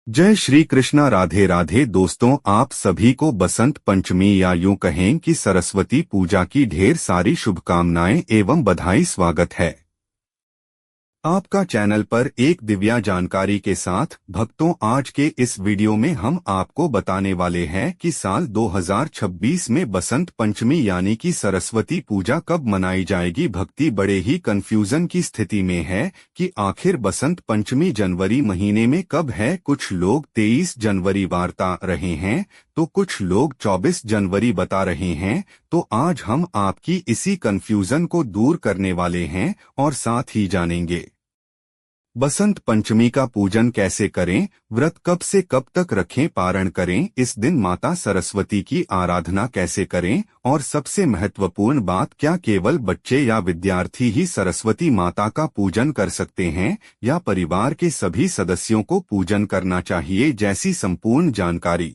जय श्री कृष्णा। राधे राधे दोस्तों, आप सभी को बसंत पंचमी या यूं कहें कि सरस्वती पूजा की ढेर सारी शुभकामनाएं एवं बधाई। स्वागत है आपका चैनल पर एक दिव्या जानकारी के साथ। भक्तों, आज के इस वीडियो में हम आपको बताने वाले हैं कि साल 2026 में बसंत पंचमी यानी कि सरस्वती पूजा कब मनाई जाएगी। भक्ति बड़े ही कंफ्यूजन की स्थिति में है कि आखिर बसंत पंचमी जनवरी महीने में कब है। कुछ लोग 23 जनवरी बता रहे हैं तो कुछ लोग 24 जनवरी बता रहे हैं। तो आज हम आपकी इसी कंफ्यूजन को दूर करने वाले हैं और साथ ही जानेंगे बसंत पंचमी का पूजन कैसे करें, व्रत कब से कब तक रखें, पारण करें, इस दिन माता सरस्वती की आराधना कैसे करें, और सबसे महत्वपूर्ण बात, क्या केवल बच्चे या विद्यार्थी ही सरस्वती माता का पूजन कर सकते हैं या परिवार के सभी सदस्यों को पूजन करना चाहिए। जैसी संपूर्ण जानकारी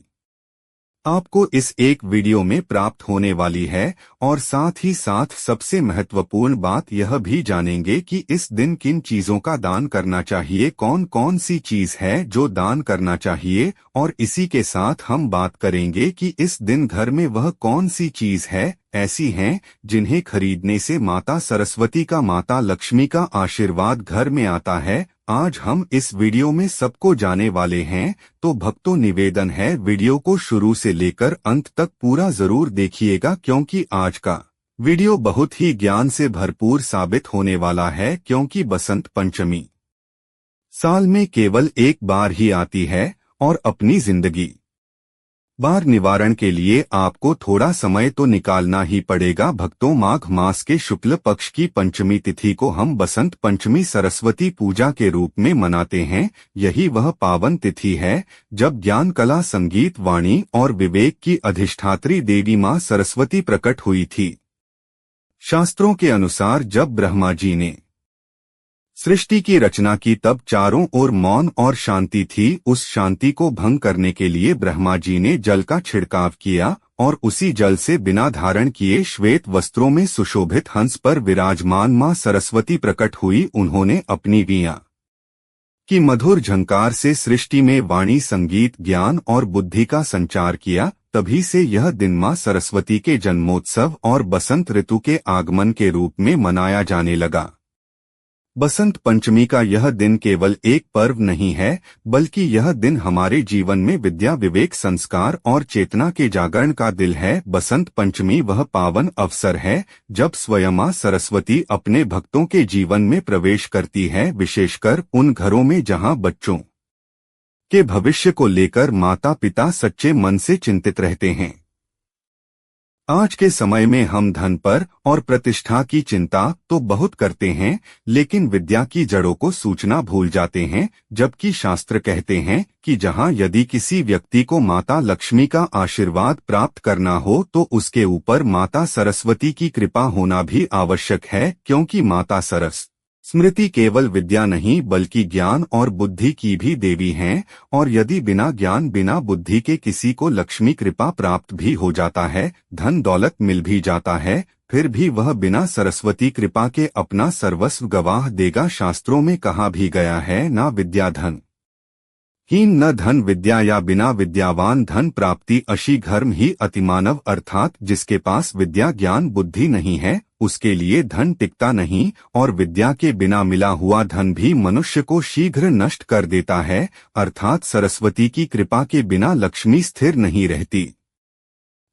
आपको इस एक वीडियो में प्राप्त होने वाली है। और साथ ही साथ सबसे महत्वपूर्ण बात यह भी जानेंगे कि इस दिन किन चीजों का दान करना चाहिए, कौन कौन सी चीज है जो दान करना चाहिए। और इसी के साथ हम बात करेंगे कि इस दिन घर में वह कौन सी चीज है ऐसी हैं जिन्हें खरीदने से माता सरस्वती का, माता लक्ष्मी का आशीर्वाद घर में आता है। आज हम इस वीडियो में सबको जाने वाले हैं। तो भक्तों, निवेदन है वीडियो को शुरू से लेकर अंत तक पूरा जरूर देखिएगा, क्योंकि आज का वीडियो बहुत ही ज्ञान से भरपूर साबित होने वाला है। क्योंकि बसंत पंचमी साल में केवल एक बार ही आती है और अपनी जिंदगी बार निवारण के लिए आपको थोड़ा समय तो निकालना ही पड़ेगा। भक्तों, माघ मास के शुक्ल पक्ष की पंचमी तिथि को हम बसंत पंचमी सरस्वती पूजा के रूप में मनाते हैं। यही वह पावन तिथि है जब ज्ञान, कला, संगीत, वाणी और विवेक की अधिष्ठात्री देवी मां सरस्वती प्रकट हुई थी। शास्त्रों के अनुसार जब ब्रह्मा जी ने सृष्टि की रचना की तब चारों ओर मौन और शांति थी। उस शांति को भंग करने के लिए ब्रह्मा जी ने जल का छिड़काव किया और उसी जल से बिना धारण किए श्वेत वस्त्रों में सुशोभित हंस पर विराजमान मां सरस्वती प्रकट हुई। उन्होंने अपनी वीणा की मधुर झंकार से सृष्टि में वाणी, संगीत, ज्ञान और बुद्धि का संचार किया। तभी से यह दिन मां सरस्वती के जन्मोत्सव और बसंत ऋतु के आगमन के रूप में मनाया जाने लगा। बसंत पंचमी का यह दिन केवल एक पर्व नहीं है, बल्कि यह दिन हमारे जीवन में विद्या, विवेक, संस्कार और चेतना के जागरण का दिल है। बसंत पंचमी वह पावन अवसर है जब स्वयं मां सरस्वती अपने भक्तों के जीवन में प्रवेश करती है, विशेषकर उन घरों में जहां बच्चों के भविष्य को लेकर माता पिता सच्चे मन से चिंतित रहते हैं। आज के समय में हम धन पर और प्रतिष्ठा की चिंता तो बहुत करते हैं, लेकिन विद्या की जड़ों को सूचना भूल जाते हैं। जबकि शास्त्र कहते हैं कि जहां यदि किसी व्यक्ति को माता लक्ष्मी का आशीर्वाद प्राप्त करना हो तो उसके ऊपर माता सरस्वती की कृपा होना भी आवश्यक है, क्योंकि माता स्मृति केवल विद्या नहीं बल्कि ज्ञान और बुद्धि की भी देवी हैं। और यदि बिना ज्ञान, बिना बुद्धि के किसी को लक्ष्मी कृपा प्राप्त भी हो जाता है, धन दौलत मिल भी जाता है, फिर भी वह बिना सरस्वती कृपा के अपना सर्वस्व गवाह देगा। शास्त्रों में कहा भी गया है, ना विद्या धन हीन न धन विद्या, या बिना विद्यावान धन प्राप्ति अशी घर्म ही अतिमानव। अर्थात जिसके पास विद्या, ज्ञान, बुद्धि नहीं है उसके लिए धन टिकता नहीं, और विद्या के बिना मिला हुआ धन भी मनुष्य को शीघ्र नष्ट कर देता है। अर्थात सरस्वती की कृपा के बिना लक्ष्मी स्थिर नहीं रहती।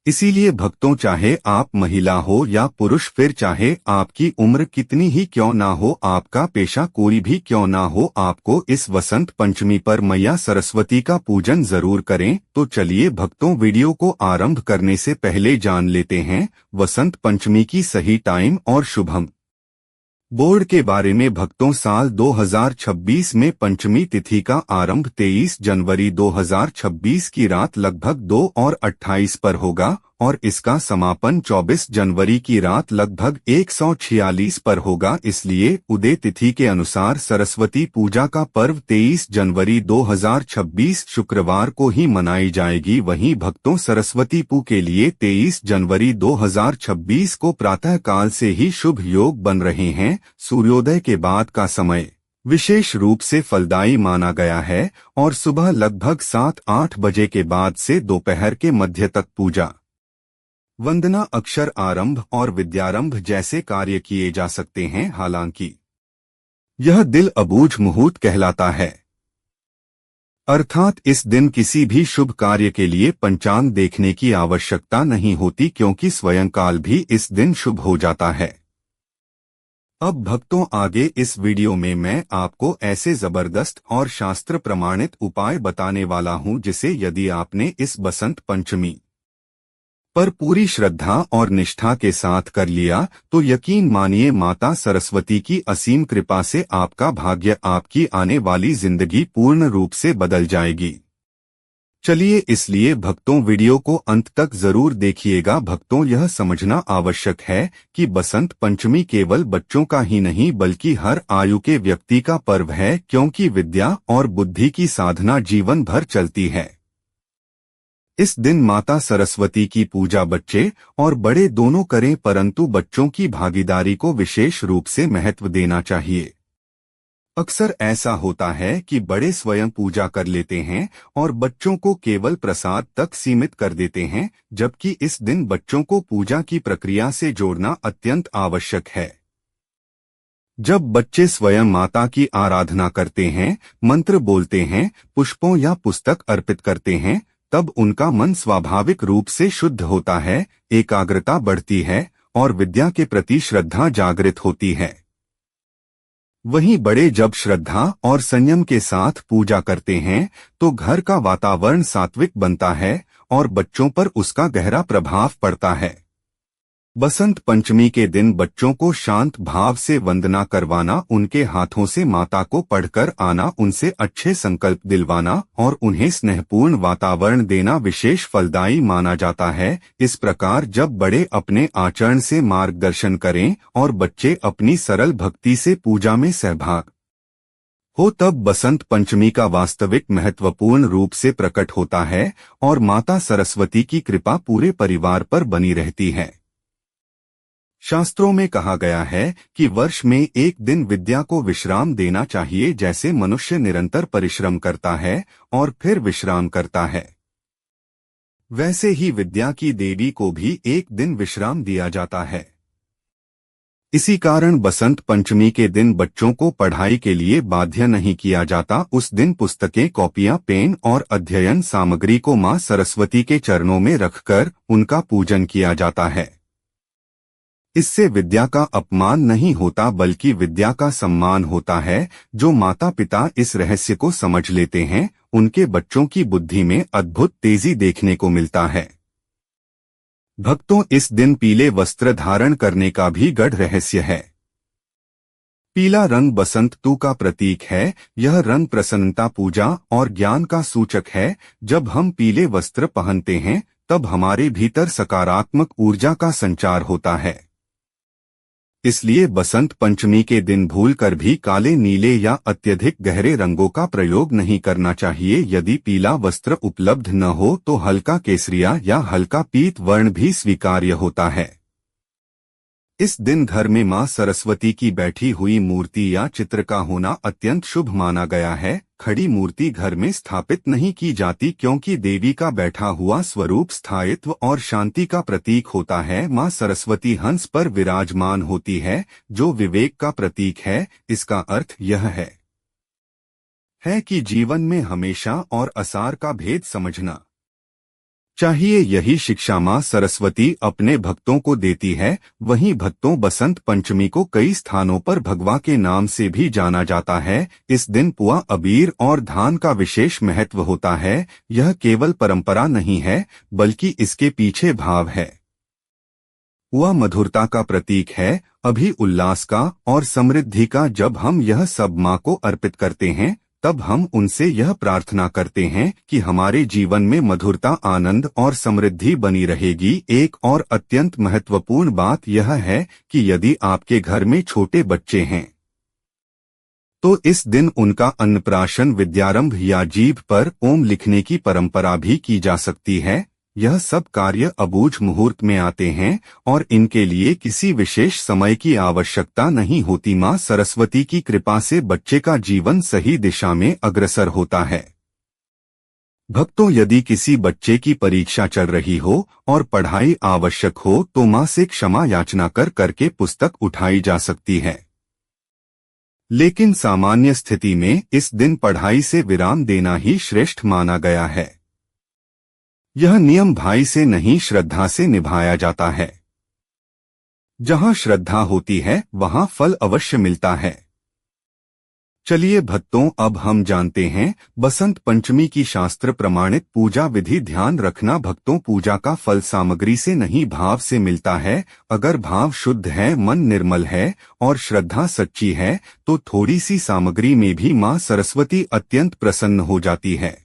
इसीलिए भक्तों, चाहे आप महिला हो या पुरुष, फिर चाहे आपकी उम्र कितनी ही क्यों ना हो, आपका पेशा कोई भी क्यों ना हो, आपको इस वसंत पंचमी पर मैया सरस्वती का पूजन जरूर करें। तो चलिए भक्तों, वीडियो को आरंभ करने से पहले जान लेते हैं वसंत पंचमी की सही टाइम और शुभम बोर्ड के बारे में। भक्तों, साल 2026 में पंचमी तिथि का आरंभ 23 जनवरी 2026 की रात लगभग 2:28 पर होगा और इसका समापन 24 जनवरी की रात लगभग 146 पर होगा। इसलिए उदय तिथि के अनुसार सरस्वती पूजा का पर्व 23 जनवरी 2026 शुक्रवार को ही मनाई जाएगी। वहीं भक्तों, सरस्वती पूजा के लिए 23 जनवरी 2026 को प्रातः काल से ही शुभ योग बन रहे हैं। सूर्योदय के बाद का समय विशेष रूप से फलदायी माना गया है और सुबह लगभग 7-8 बजे के बाद से दोपहर के मध्य तक पूजा, वंदना, अक्षर आरंभ और विद्यारंभ जैसे कार्य किए जा सकते हैं। हालांकि यह दिल अबूझ मुहूर्त कहलाता है, अर्थात इस दिन किसी भी शुभ कार्य के लिए पंचांग देखने की आवश्यकता नहीं होती, क्योंकि स्वयं काल भी इस दिन शुभ हो जाता है। अब भक्तों, आगे इस वीडियो में मैं आपको ऐसे जबरदस्त और शास्त्र प्रमाणित उपाय बताने वाला हूं जिसे यदि आपने इस बसंत पंचमी पर पूरी श्रद्धा और निष्ठा के साथ कर लिया तो यकीन मानिए माता सरस्वती की असीम कृपा से आपका भाग्य, आपकी आने वाली जिंदगी पूर्ण रूप से बदल जाएगी। चलिए, इसलिए भक्तों वीडियो को अंत तक जरूर देखिएगा। भक्तों, यह समझना आवश्यक है कि बसंत पंचमी केवल बच्चों का ही नहीं बल्कि हर आयु के व्यक्ति का पर्व है, क्योंकि विद्या और बुद्धि की साधना जीवन भर चलती है। इस दिन माता सरस्वती की पूजा बच्चे और बड़े दोनों करें, परंतु बच्चों की भागीदारी को विशेष रूप से महत्व देना चाहिए। अक्सर ऐसा होता है कि बड़े स्वयं पूजा कर लेते हैं और बच्चों को केवल प्रसाद तक सीमित कर देते हैं, जबकि इस दिन बच्चों को पूजा की प्रक्रिया से जोड़ना अत्यंत आवश्यक है। जब बच्चे स्वयं माता की आराधना करते हैं, मंत्र बोलते हैं, पुष्पों या पुस्तक अर्पित करते हैं, तब उनका मन स्वाभाविक रूप से शुद्ध होता है, एकाग्रता बढ़ती है और विद्या के प्रति श्रद्धा जागृत होती है। वहीं बड़े जब श्रद्धा और संयम के साथ पूजा करते हैं तो घर का वातावरण सात्विक बनता है और बच्चों पर उसका गहरा प्रभाव पड़ता है। बसंत पंचमी के दिन बच्चों को शांत भाव से वंदना करवाना, उनके हाथों से माता को पढ़कर आना, उनसे अच्छे संकल्प दिलवाना और उन्हें स्नेहपूर्ण वातावरण देना विशेष फलदायी माना जाता है। इस प्रकार जब बड़े अपने आचरण से मार्गदर्शन करें और बच्चे अपनी सरल भक्ति से पूजा में सहभाग हो, तब बसंत पंचमी का वास्तविक महत्वपूर्ण रूप से प्रकट होता है और माता सरस्वती की कृपा पूरे परिवार पर बनी रहती है। शास्त्रों में कहा गया है कि वर्ष में एक दिन विद्या को विश्राम देना चाहिए। जैसे मनुष्य निरंतर परिश्रम करता है और फिर विश्राम करता है, वैसे ही विद्या की देवी को भी एक दिन विश्राम दिया जाता है। इसी कारण बसंत पंचमी के दिन बच्चों को पढ़ाई के लिए बाध्य नहीं किया जाता। उस दिन पुस्तकें, कॉपियां, पेन और अध्ययन सामग्री को मां सरस्वती के चरणों में रखकर उनका पूजन किया जाता है। इससे विद्या का अपमान नहीं होता बल्कि विद्या का सम्मान होता है। जो माता पिता इस रहस्य को समझ लेते हैं, उनके बच्चों की बुद्धि में अद्भुत तेजी देखने को मिलता है। भक्तों, इस दिन पीले वस्त्र धारण करने का भी गढ़ रहस्य है। पीला रंग बसंत ऋतु का प्रतीक है। यह रंग प्रसन्नता, पूजा और ज्ञान का सूचक है। जब हम पीले वस्त्र पहनते हैं तब हमारे भीतर सकारात्मक ऊर्जा का संचार होता है। इसलिए बसंत पंचमी के दिन भूलकर भी काले, नीले या अत्यधिक गहरे रंगों का प्रयोग नहीं करना चाहिए। यदि पीला वस्त्र उपलब्ध न हो तो हल्का केसरिया या हल्का पीत वर्ण भी स्वीकार्य होता है। इस दिन घर में मां सरस्वती की बैठी हुई मूर्ति या चित्र का होना अत्यंत शुभ माना गया है। खड़ी मूर्ति घर में स्थापित नहीं की जाती, क्योंकि देवी का बैठा हुआ स्वरूप स्थायित्व और शांति का प्रतीक होता है। मां सरस्वती हंस पर विराजमान होती है, जो विवेक का प्रतीक है। इसका अर्थ यह है कि जीवन में हमेशा और असार का भेद समझना चाहिए। यही शिक्षा मां सरस्वती अपने भक्तों को देती है। वहीं भक्तों, बसंत पंचमी को कई स्थानों पर भगवा के नाम से भी जाना जाता है। इस दिन पुआ, अबीर और धान का विशेष महत्व होता है। यह केवल परंपरा नहीं है बल्कि इसके पीछे भाव है। पुआ मधुरता का प्रतीक है, अभी उल्लास का और समृद्धि का। जब हम यह सब मां को अर्पित करते हैं तब हम उनसे यह प्रार्थना करते हैं कि हमारे जीवन में मधुरता, आनंद और समृद्धि बनी रहेगी। एक और अत्यंत महत्वपूर्ण बात यह है कि यदि आपके घर में छोटे बच्चे हैं तो इस दिन उनका अन्नप्राशन, विद्यारंभ या जीभ पर ओम लिखने की परंपरा भी की जा सकती है। यह सब कार्य अबूझ मुहूर्त में आते हैं और इनके लिए किसी विशेष समय की आवश्यकता नहीं होती। माँ सरस्वती की कृपा से बच्चे का जीवन सही दिशा में अग्रसर होता है। भक्तों, यदि किसी बच्चे की परीक्षा चल रही हो और पढ़ाई आवश्यक हो तो माँ से क्षमा याचना करके पुस्तक उठाई जा सकती है। लेकिन सामान्य स्थिति में इस दिन पढ़ाई से विराम देना ही श्रेष्ठ माना गया है। यह नियम भय से नहीं, श्रद्धा से निभाया जाता है। जहाँ श्रद्धा होती है वहाँ फल अवश्य मिलता है। चलिए भक्तों, अब हम जानते हैं बसंत पंचमी की शास्त्र प्रमाणित पूजा विधि। ध्यान रखना भक्तों, पूजा का फल सामग्री से नहीं भाव से मिलता है। अगर भाव शुद्ध है, मन निर्मल है और श्रद्धा सच्ची है तो थोड़ी सी सामग्री में भी माँ सरस्वती अत्यंत प्रसन्न हो जाती है।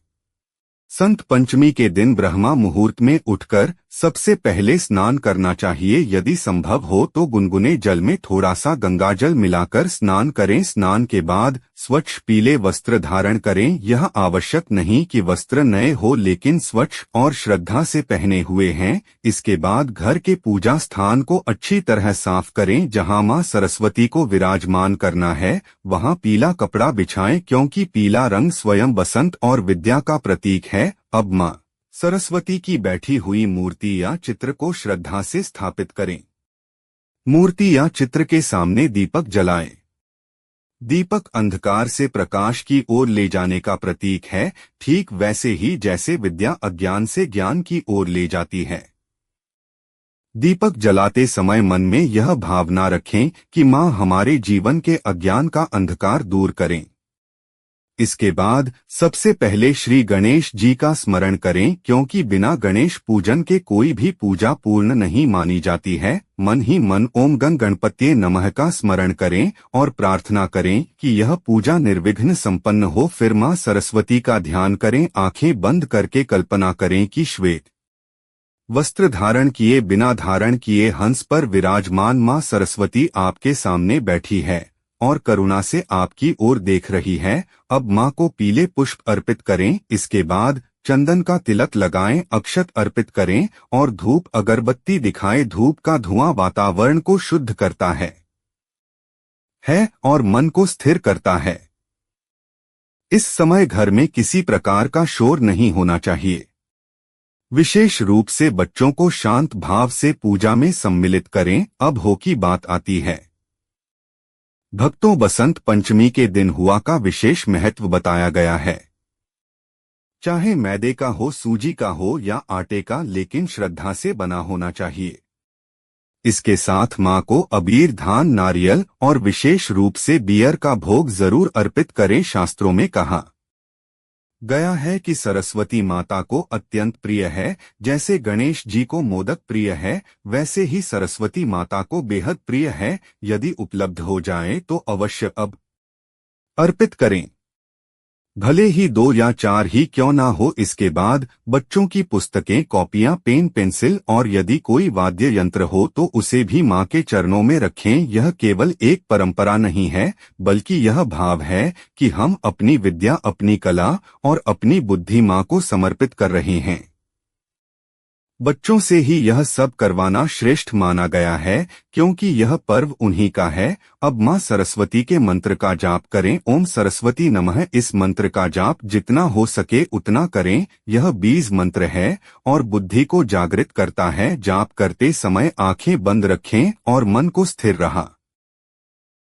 संत पंचमी के दिन ब्रह्मा मुहूर्त में उठकर सबसे पहले स्नान करना चाहिए। यदि संभव हो तो गुनगुने जल में थोड़ा सा गंगाजल मिलाकर स्नान करें। स्नान के बाद स्वच्छ पीले वस्त्र धारण करें। यह आवश्यक नहीं कि वस्त्र नए हो, लेकिन स्वच्छ और श्रद्धा से पहने हुए हैं। इसके बाद घर के पूजा स्थान को अच्छी तरह साफ करें। जहां मां सरस्वती को विराजमान करना है वहां पीला कपड़ा बिछाएं, क्योंकि पीला रंग स्वयं बसंत और विद्या का प्रतीक है। अब मां सरस्वती की बैठी हुई मूर्ति या चित्र को श्रद्धा से स्थापित करें। मूर्ति या चित्र के सामने दीपक जलाएं। दीपक अंधकार से प्रकाश की ओर ले जाने का प्रतीक है, ठीक वैसे ही जैसे विद्या अज्ञान से ज्ञान की ओर ले जाती है। दीपक जलाते समय मन में यह भावना रखें कि मां हमारे जीवन के अज्ञान का अंधकार दूर करें। इसके बाद सबसे पहले श्री गणेश जी का स्मरण करें, क्योंकि बिना गणेश पूजन के कोई भी पूजा पूर्ण नहीं मानी जाती है। मन ही मन ओम गं गणपत्ये नमः का स्मरण करें और प्रार्थना करें कि यह पूजा निर्विघ्न संपन्न हो। फिर मां सरस्वती का ध्यान करें। आंखें बंद करके कल्पना करें कि श्वेत वस्त्र धारण किए बिना धारण किए हंस पर विराजमान मां सरस्वती आपके सामने बैठी है और करुणा से आपकी ओर देख रही है। अब मां को पीले पुष्प अर्पित करें। इसके बाद चंदन का तिलक लगाएं, अक्षत अर्पित करें और धूप अगरबत्ती दिखाएं। धूप का धुआं वातावरण को शुद्ध करता है और मन को स्थिर करता है। इस समय घर में किसी प्रकार का शोर नहीं होना चाहिए। विशेष रूप से बच्चों को शांत भाव से पूजा में सम्मिलित करें। अब हो की बात आती है। भक्तों, बसंत पंचमी के दिन हुआ का विशेष महत्व बताया गया है। चाहे मैदे का हो, सूजी का हो या आटे का, लेकिन श्रद्धा से बना होना चाहिए। इसके साथ मां को अबीर, धान, नारियल और विशेष रूप से बियर का भोग जरूर अर्पित करें। शास्त्रों में कहा गया है कि सरस्वती माता को अत्यंत प्रिय है। जैसे गणेश जी को मोदक प्रिय है, वैसे ही सरस्वती माता को बेहद प्रिय है। यदि उपलब्ध हो जाए तो अवश्य अब अर्पित करें, भले ही 2 या 4 ही क्यों ना हो। इसके बाद बच्चों की पुस्तकें, कॉपियां, पेन, पेंसिल और यदि कोई वाद्य यंत्र हो तो उसे भी मां के चरणों में रखें। यह केवल एक परंपरा नहीं है, बल्कि यह भाव है कि हम अपनी विद्या, अपनी कला और अपनी बुद्धि मां को समर्पित कर रहे हैं। बच्चों से ही यह सब करवाना श्रेष्ठ माना गया है, क्योंकि यह पर्व उन्हीं का है। अब मां सरस्वती के मंत्र का जाप करें। ओम सरस्वती नमः। इस मंत्र का जाप जितना हो सके उतना करें। यह बीज मंत्र है और बुद्धि को जागृत करता है। जाप करते समय आंखें बंद रखें और मन को स्थिर रहा।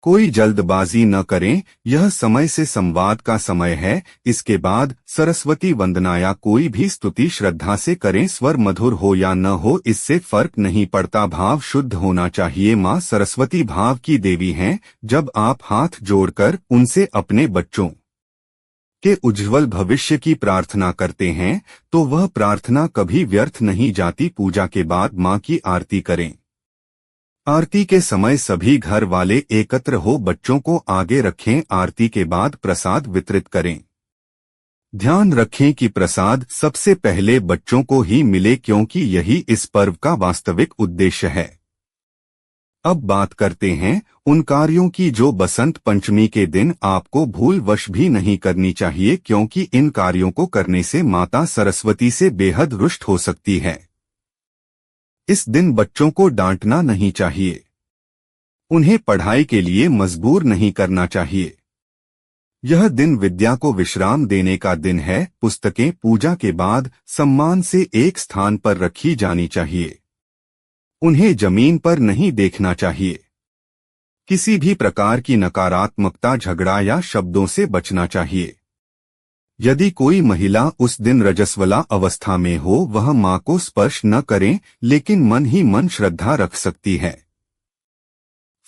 कोई जल्दबाजी न करें, यह समय से संवाद का समय है। इसके बाद सरस्वती वंदना या कोई भी स्तुति श्रद्धा से करें। स्वर मधुर हो या न हो, इससे फर्क नहीं पड़ता, भाव शुद्ध होना चाहिए। मां सरस्वती भाव की देवी हैं। जब आप हाथ जोड़कर उनसे अपने बच्चों के उज्ज्वल भविष्य की प्रार्थना करते हैं तो वह प्रार्थना कभी व्यर्थ नहीं जाती। पूजा के बाद मां की आरती करें। आरती के समय सभी घर वाले एकत्र हो बच्चों को आगे रखें। आरती के बाद प्रसाद वितरित करें। ध्यान रखें कि प्रसाद सबसे पहले बच्चों को ही मिले, क्योंकि यही इस पर्व का वास्तविक उद्देश्य है। अब बात करते हैं उन कार्यों की जो बसंत पंचमी के दिन आपको भूलवश भी नहीं करनी चाहिए, क्योंकि इन कार्यों को करने से माता सरस्वती से बेहद रुष्ट हो सकती है। इस दिन बच्चों को डांटना नहीं चाहिए, उन्हें पढ़ाई के लिए मजबूर नहीं करना चाहिए। यह दिन विद्या को विश्राम देने का दिन है। पुस्तकें पूजा के बाद सम्मान से एक स्थान पर रखी जानी चाहिए, उन्हें जमीन पर नहीं देखना चाहिए। किसी भी प्रकार की नकारात्मकता, झगड़ा या शब्दों से बचना चाहिए। यदि कोई महिला उस दिन रजस्वला अवस्था में हो, वह मां को स्पर्श न करें, लेकिन मन ही मन श्रद्धा रख सकती है।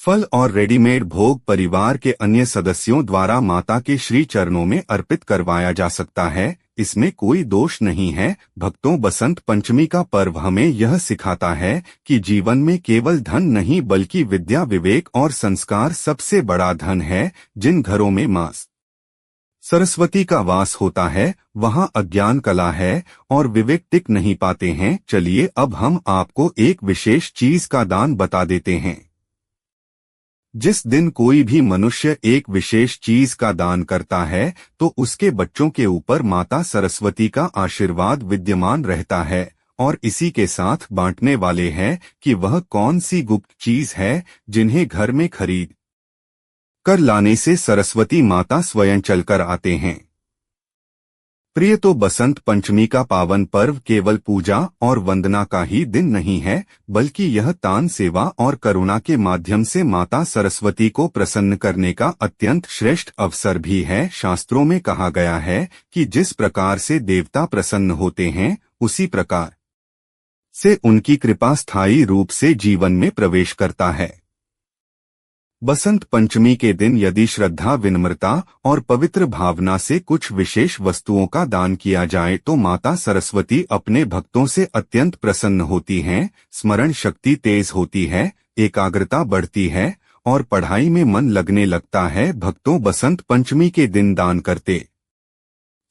फल और रेडीमेड भोग परिवार के अन्य सदस्यों द्वारा माता के श्री चरणों में अर्पित करवाया जा सकता है, इसमें कोई दोष नहीं है। भक्तों, बसंत पंचमी का पर्व हमें यह सिखाता है कि जीवन में केवल धन नहीं बल्कि विद्या, विवेक और संस्कार सबसे बड़ा धन है। जिन घरों में मां सरस्वती का वास होता है, वहां अज्ञान, कला है और विवेक टिक नहीं पाते हैं। चलिए अब हम आपको एक विशेष चीज का दान बता देते हैं। जिस दिन कोई भी मनुष्य एक विशेष चीज का दान करता है, तो उसके बच्चों के ऊपर माता सरस्वती का आशीर्वाद विद्यमान रहता है। और इसी के साथ बांटने वाले हैं कि वह कौन सी गुप्त चीज है जिन्हें घर में खरीद कर लाने से सरस्वती माता स्वयं चलकर आते हैं। प्रिय, तो बसंत पंचमी का पावन पर्व केवल पूजा और वंदना का ही दिन नहीं है, बल्कि यह दान, सेवा और करुणा के माध्यम से माता सरस्वती को प्रसन्न करने का अत्यंत श्रेष्ठ अवसर भी है। शास्त्रों में कहा गया है कि जिस प्रकार से देवता प्रसन्न होते हैं, उसी प्रकार से उनकी कृपा स्थायी रूप से जीवन में प्रवेश करता है। बसंत पंचमी के दिन यदि श्रद्धा, विनम्रता और पवित्र भावना से कुछ विशेष वस्तुओं का दान किया जाए, तो माता सरस्वती अपने भक्तों से अत्यंत प्रसन्न होती हैं। स्मरण शक्ति तेज होती है, एकाग्रता बढ़ती है और पढ़ाई में मन लगने लगता है। भक्तों, बसंत पंचमी के दिन दान करते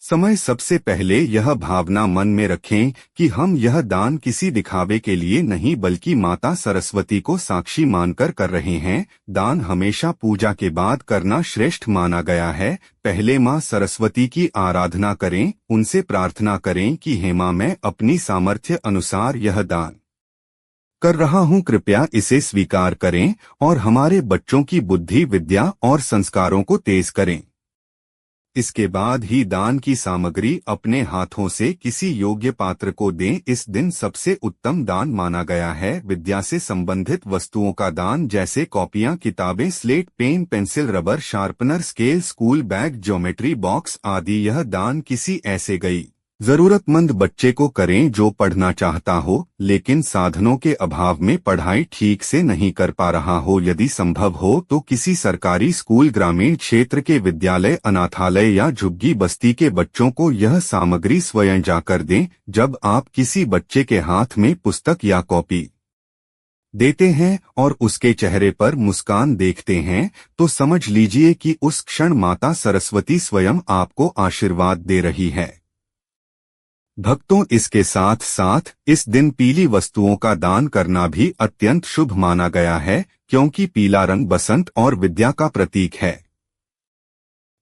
समय सबसे पहले यह भावना मन में रखें कि हम यह दान किसी दिखावे के लिए नहीं बल्कि माता सरस्वती को साक्षी मानकर कर रहे हैं। दान हमेशा पूजा के बाद करना श्रेष्ठ माना गया है। पहले मां सरस्वती की आराधना करें, उनसे प्रार्थना करें कि हे मां, मैं अपनी सामर्थ्य अनुसार यह दान कर रहा हूं, कृपया इसे स्वीकार करें और हमारे बच्चों की बुद्धि, विद्या और संस्कारों को तेज करें। इसके बाद ही दान की सामग्री अपने हाथों से किसी योग्य पात्र को दें। इस दिन सबसे उत्तम दान माना गया है विद्या से संबंधित वस्तुओं का दान, जैसे कॉपियां, किताबें, slate, pen, pencil, rubber, sharpener, scale, school bag, geometry box आदि। यह दान किसी ऐसे जरूरतमंद बच्चे को करें जो पढ़ना चाहता हो लेकिन साधनों के अभाव में पढ़ाई ठीक से नहीं कर पा रहा हो। यदि संभव हो तो किसी सरकारी स्कूल, ग्रामीण क्षेत्र के विद्यालय, अनाथालय या झुग्गी बस्ती के बच्चों को यह सामग्री स्वयं जाकर दें। जब आप किसी बच्चे के हाथ में पुस्तक या कॉपी देते हैं और उसके चेहरे पर मुस्कान देखते हैं, तो समझ लीजिए कि उस क्षण माता सरस्वती स्वयं आपको आशीर्वाद दे रही है। भक्तों, इसके साथ साथ इस दिन पीली वस्तुओं का दान करना भी अत्यंत शुभ माना गया है, क्योंकि पीला रंग बसंत और विद्या का प्रतीक है।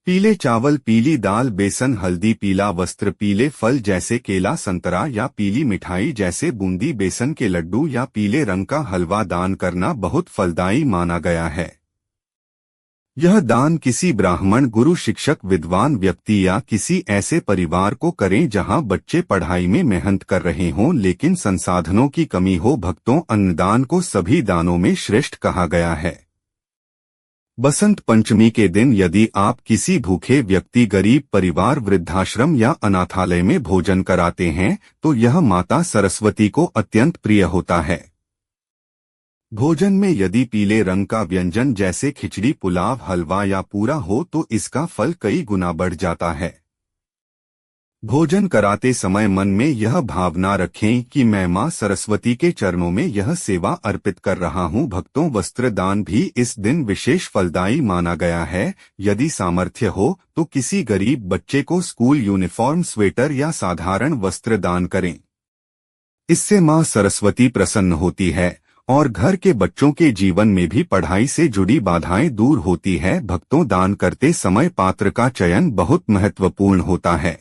पीले चावल, पीली दाल, बेसन, हल्दी, पीला वस्त्र, पीले फल जैसे केला, संतरा या पीली मिठाई जैसे बूंदी, बेसन के लड्डू या पीले रंग का हलवा दान करना बहुत फलदायी माना गया है। यह दान किसी ब्राह्मण, गुरु, शिक्षक, विद्वान व्यक्ति या किसी ऐसे परिवार को करें जहां बच्चे पढ़ाई में मेहनत कर रहे हों लेकिन संसाधनों की कमी हो। भक्तों, अन्नदान को सभी दानों में श्रेष्ठ कहा गया है। बसंत पंचमी के दिन यदि आप किसी भूखे व्यक्ति, गरीब परिवार, वृद्धाश्रम या अनाथालय में भोजन कराते हैं, तो यह माता सरस्वती को अत्यंत प्रिय होता है। भोजन में यदि पीले रंग का व्यंजन जैसे खिचड़ी, पुलाव, हलवा या पूरा हो तो इसका फल कई गुना बढ़ जाता है। भोजन कराते समय मन में यह भावना रखें कि मैं मां सरस्वती के चरणों में यह सेवा अर्पित कर रहा हूं। भक्तों, वस्त्र दान भी इस दिन विशेष फलदायी माना गया है। यदि सामर्थ्य हो तो किसी गरीब बच्चे को स्कूल यूनिफॉर्म, स्वेटर या साधारण वस्त्र दान करें। इससे मां सरस्वती प्रसन्न होती है और घर के बच्चों के जीवन में भी पढ़ाई से जुड़ी बाधाएं दूर होती है। भक्तों, दान करते समय पात्र का चयन बहुत महत्वपूर्ण होता है।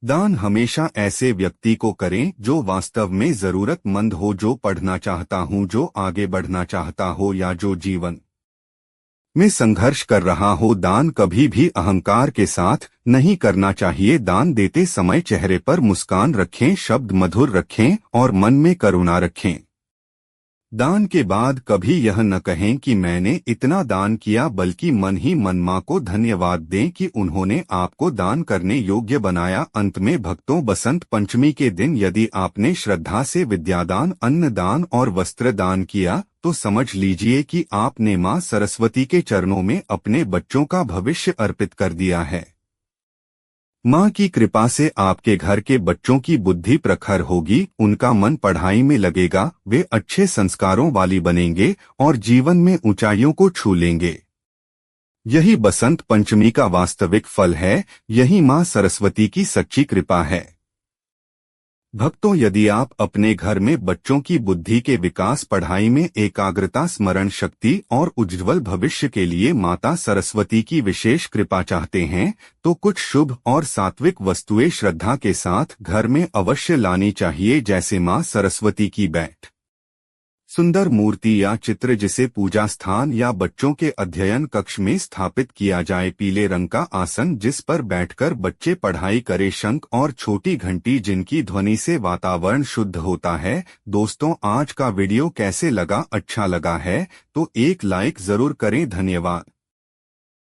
दान हमेशा ऐसे व्यक्ति को करें जो वास्तव में जरूरतमंद हो, जो पढ़ना चाहता हो, जो आगे बढ़ना चाहता हो या जो जीवन में संघर्ष कर रहा हो। दान कभी भी अहंकार के साथ नहीं करना चाहिए। दान देते समय चेहरे पर मुस्कान रखें, शब्द मधुर रखें और मन में करुणा रखें। दान के बाद कभी यह न कहें कि मैंने इतना दान किया, बल्कि मन ही मन मां को धन्यवाद दें कि उन्होंने आपको दान करने योग्य बनाया। अंत में भक्तों, बसंत पंचमी के दिन यदि आपने श्रद्धा से विद्यादान, अन्नदान और वस्त्र दान किया तो समझ लीजिए कि आपने मां सरस्वती के चरणों में अपने बच्चों का भविष्य अर्पित कर दिया है। मां की कृपा से आपके घर के बच्चों की बुद्धि प्रखर होगी, उनका मन पढ़ाई में लगेगा, वे अच्छे संस्कारों वाली बनेंगे और जीवन में ऊंचाइयों को छू लेंगे। यही बसंत पंचमी का वास्तविक फल है, यही मां सरस्वती की सच्ची कृपा है। भक्तों, यदि आप अपने घर में बच्चों की बुद्धि के विकास, पढ़ाई में एकाग्रता, स्मरण शक्ति और उज्ज्वल भविष्य के लिए माता सरस्वती की विशेष कृपा चाहते हैं तो कुछ शुभ और सात्विक वस्तुएं श्रद्धा के साथ घर में अवश्य लानी चाहिए, जैसे मां सरस्वती की बैठ, सुंदर मूर्ति या चित्र जिसे पूजा स्थान या बच्चों के अध्ययन कक्ष में स्थापित किया जाए, पीले रंग का आसन जिस पर बैठकर बच्चे पढ़ाई करें, शंख और छोटी घंटी जिनकी ध्वनि से वातावरण शुद्ध होता है। दोस्तों, आज का वीडियो कैसे लगा? अच्छा लगा है तो एक लाइक जरूर करें। धन्यवाद।